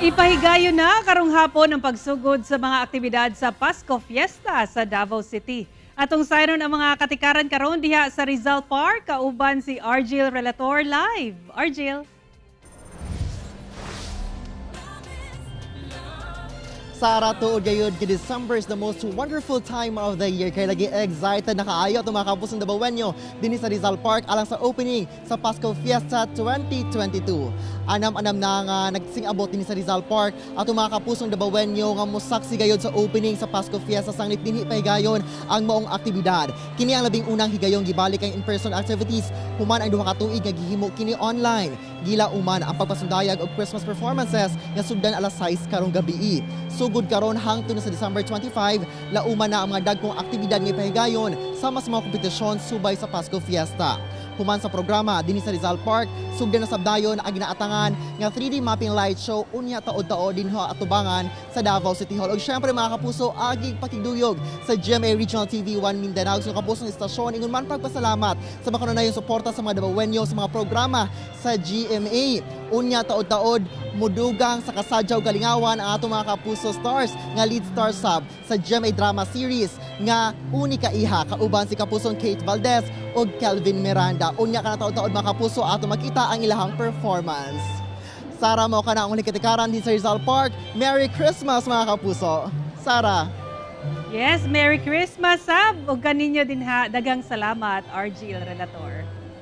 Ipahigayon na karong hapon ang pagsugod sa mga aktibidad sa Pasko Fiesta sa Davao City. Atong sayron ang mga katikaran karon diha sa Rizal Park, kauban si Argil Relator live. Argil. Sara, tuod gayud kay December is the most wonderful time of the year. Kaya lagi excited na kaayo itong mga kapusong Dabawenyo din sa Rizal Park alang sa opening sa Pasko Fiesta 2022. Anam-anam na nga nagsing-abot din sa Rizal Park at mga kapusong Dabawenyo nga musaksi gayod sa opening sa Pasko Fiesta sang dinhi pahigayon ang maong aktibidad. Kini ang labing unang higayong gibalik ang in-person activities human ang duha ka tuig nga gihimo kini online. Gila uman ang pagpasundayag og Christmas performances nga sugdan alas 6 karong gabi. Sugod karon hangtod na sa December 25, lauman na ang mga dagkong aktibidad nga pahigayon sama sa mga kompetisyon subay sa Pasko Fiesta. Human sa programa dinhi sa Rizal Park, sugdan na sabdayon ang ginaatangan nga 3D mapping light show unya taod-taod dinho atubangan sa Davao City Hall. Ug syempre mga kapuso, aging pakigduyog sa GMA Regional TV 1 Mindanao sa kapusong istasyon ingon man pagpasalamat sa mga kanunayong suporta sa mga Dabawenyo sa mga programa sa GMA. Unya taod-taod mudugang sa kasadyaw galingawan ang atong mga kapuso stars nga lead star sub sa GMA drama series nga unika iha kauban si kapusong Kate Valdez ug Kelvin Miranda. Unya ka na taod-taod mga kapuso ato makita ang ilahang performance. Sara, mo ka na ang uling katikaran din sa Rizal Park. Merry Christmas mga kapuso. Sara. Yes, Merry Christmas, Sab. Ug kaninyo din ha, dagang salamat, Argil Relator.